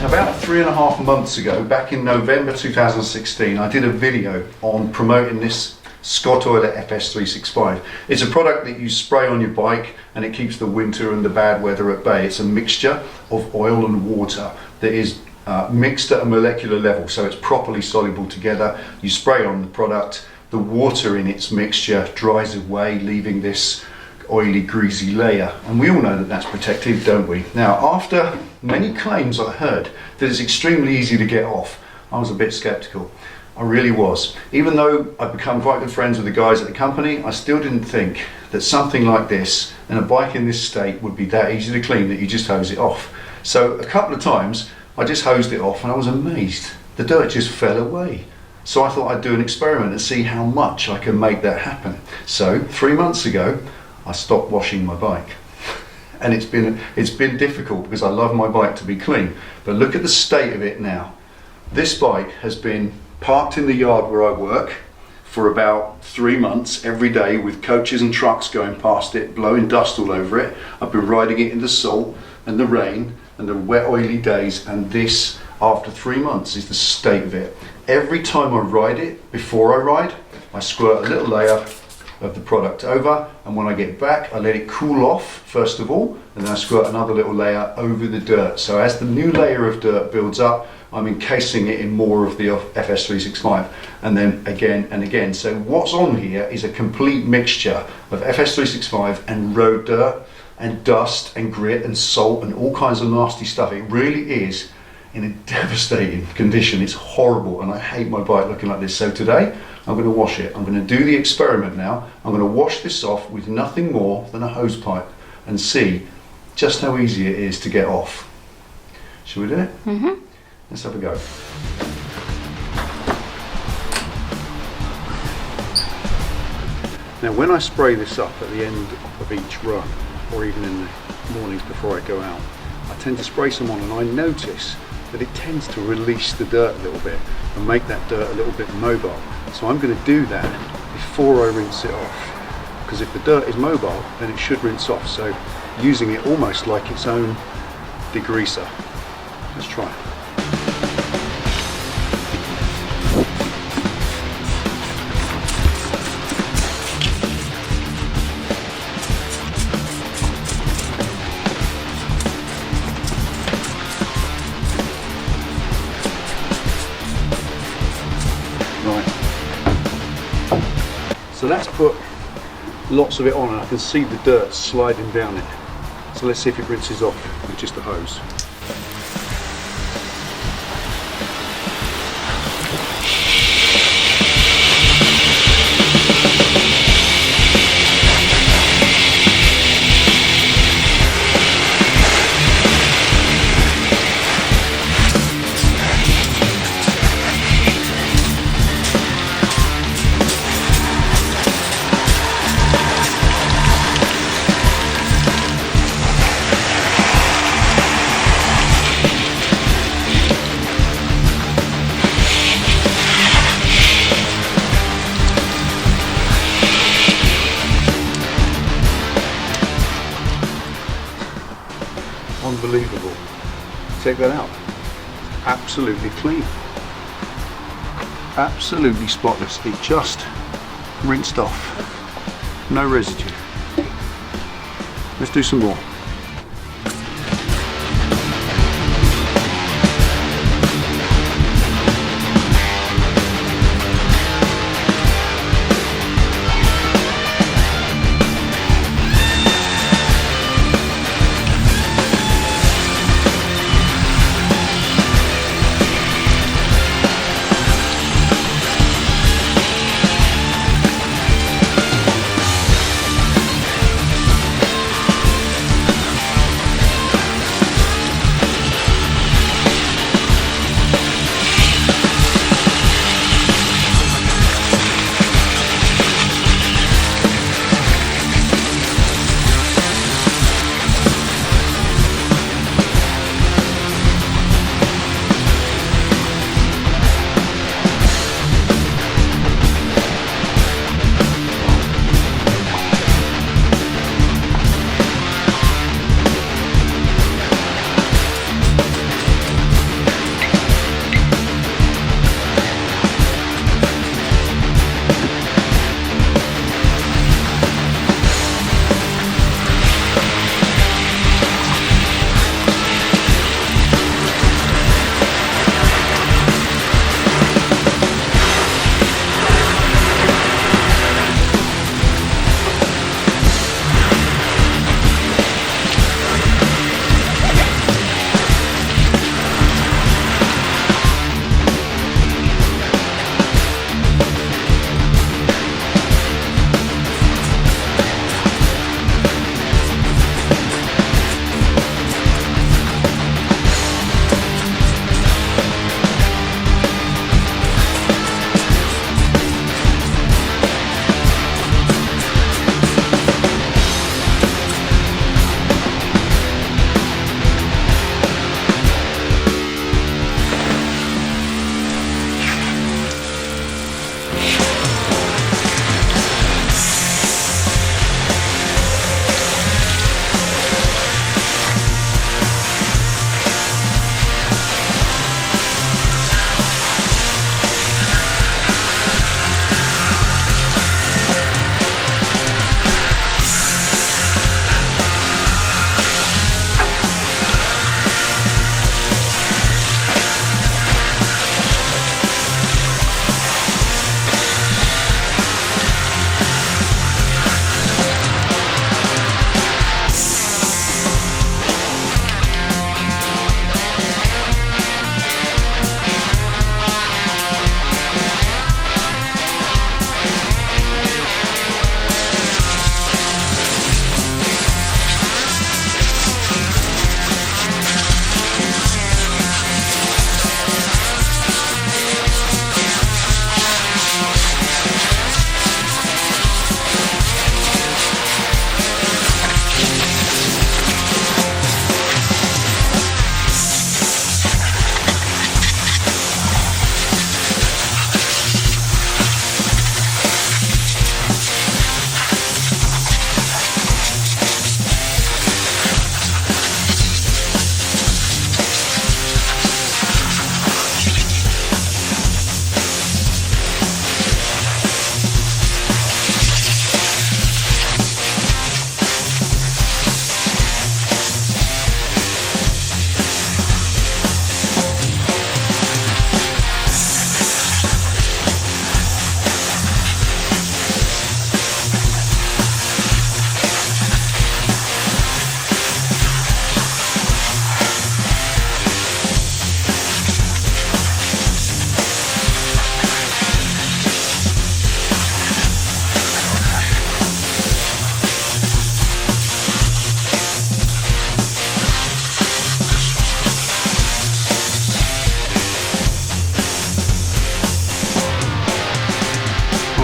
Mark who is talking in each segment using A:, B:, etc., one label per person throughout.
A: About 3.5 months ago, back in November 2016, I did a video on promoting this Scottoiler FS365. It's a product that you spray on your bike and it keeps the winter and the bad weather at bay. It's a mixture of oil and water that is mixed at a molecular level, so it's properly soluble together. You spray on the product, the water in its mixture dries away, leaving this oily, greasy layer, and we all know that that's protective, don't we? Now, after many claims I heard that it's extremely easy to get off, I was a bit skeptical. I really was. Even though I've become quite good friends with the guys at the company, I still didn't think that something like this and a bike in this state would be that easy to clean that you just hose it off. So a couple of times I just hosed it off and I was amazed. The dirt just fell away. So I thought I'd do an experiment and see how much I can make that happen. So 3 months ago, I stopped washing my bike. And it's been difficult because I love my bike to be clean. But look at the state of it now. This bike has been parked in the yard where I work for about 3 months every day, with coaches and trucks going past it, blowing dust all over it. I've been riding it in the salt and the rain and the wet, oily days, and this, after 3 months, is the state of it. Every time I ride it, before I ride, I squirt a little layer of the product over, and when I get back I let it cool off first of all, and then I squirt another little layer over the dirt. So as the new layer of dirt builds up, I'm encasing it in more of the FS365, and then again and again. So what's on here is a complete mixture of FS365 and road dirt and dust and grit and salt and all kinds of nasty stuff. It really is in a devastating condition. It's horrible, and I hate my bike looking like this. So today I'm going to wash it. I'm going to do the experiment now. I'm going to wash this off with nothing more than a hose pipe and see just how easy it is to get off. Shall we do it? Mm-hmm. Let's have a go. Now, when I spray this up at the end of each run, or even in the mornings before I go out, I tend to spray some on, and I notice that it tends to release the dirt a little bit and make that dirt a little bit mobile. So I'm going to do that before I rinse it off, because if the dirt is mobile, then it should rinse off. So using it almost like its own degreaser. Let's try it. So that's put lots of it on, and I can see the dirt sliding down it. So let's see if it rinses off with just a hose. Unbelievable. Check that out. Absolutely clean. Absolutely spotless. It just rinsed off. No residue. Let's do some more.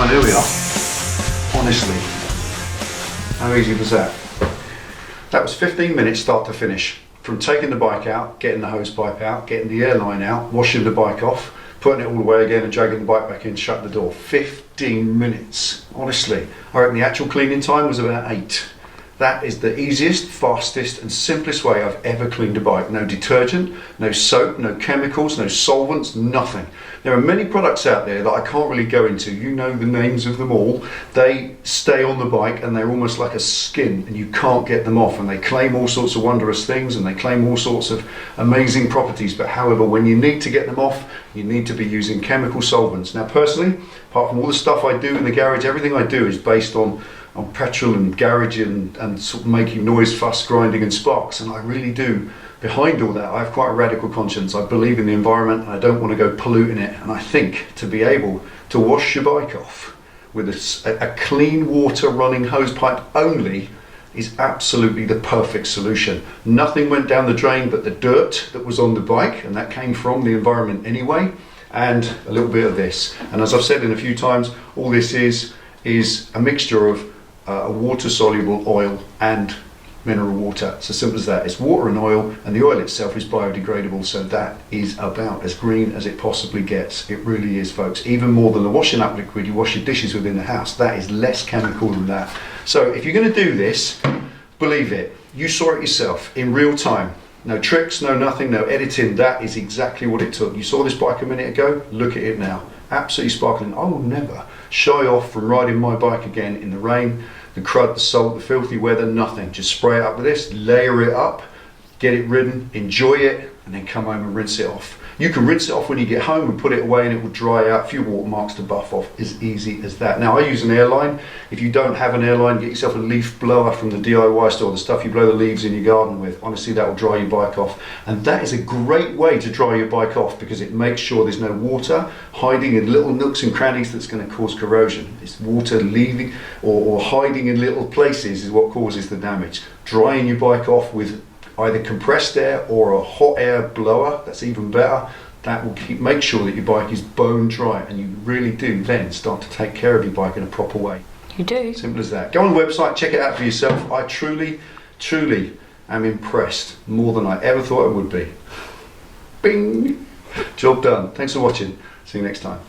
A: And here we are. Honestly, how easy was that? That was 15 minutes start to finish. From taking the bike out, getting the hose pipe out, getting the airline out, washing the bike off, putting it all away again and dragging the bike back in, shut the door. 15 minutes. Honestly, I reckon the actual cleaning time was about 8. That is the easiest, fastest and simplest way I've ever cleaned a bike. No detergent, no soap, no chemicals, no solvents, nothing. There are many products out there that I can't really go into. You know the names of them all. They stay on the bike and they're almost like a skin and you can't get them off, and they claim all sorts of wondrous things and they claim all sorts of amazing properties, but however, when you need to get them off, you need to be using chemical solvents. Now personally, apart from all the stuff I do in the garage, everything I do is based on petrol and garage and sort of making noise, fuss, grinding and sparks, and I really do, behind all that, I have quite a radical conscience. I believe in the environment and I don't want to go polluting it, and I think to be able to wash your bike off with a clean water running hose pipe only is absolutely the perfect solution. Nothing went down the drain but the dirt that was on the bike, and that came from the environment anyway, and a little bit of this. And as I've said in a few times, all this is a mixture of a water-soluble oil and mineral water. It's as simple as that. It's water and oil, and the oil itself is biodegradable, so that is about as green as it possibly gets. It really is, folks. Even more than the washing up liquid you wash your dishes within the house, that is less chemical than that. So if you're going to do this, believe it, you saw it yourself in real time. No tricks, no nothing, no editing. That is exactly what it took. You saw this bike a minute ago, look at it now. Absolutely sparkling. I will never shy off from riding my bike again in the rain, the crud, the salt, the filthy weather, nothing. Just spray it up with this, layer it up, get it ridden, enjoy it, and then come home and rinse it off. You can rinse it off when you get home and put it away and it will dry out. A few watermarks to buff off, as easy as that. Now I use an airline. If you don't have an airline, get yourself a leaf blower from the DIY store, the stuff you blow the leaves in your garden with. Honestly, that will dry your bike off. And that is a great way to dry your bike off because it makes sure there's no water hiding in little nooks and crannies that's going to cause corrosion. It's water leaving or hiding in little places is what causes the damage. Drying your bike off with either compressed air or a hot air blower, that's even better. That will make sure that your bike is bone dry, and you really do then start to take care of your bike in a proper way.
B: You do.
A: Simple as that. Go on the website, check it out for yourself. I truly, truly am impressed, more than I ever thought I would be. Bing! Job done. Thanks for watching. See you next time.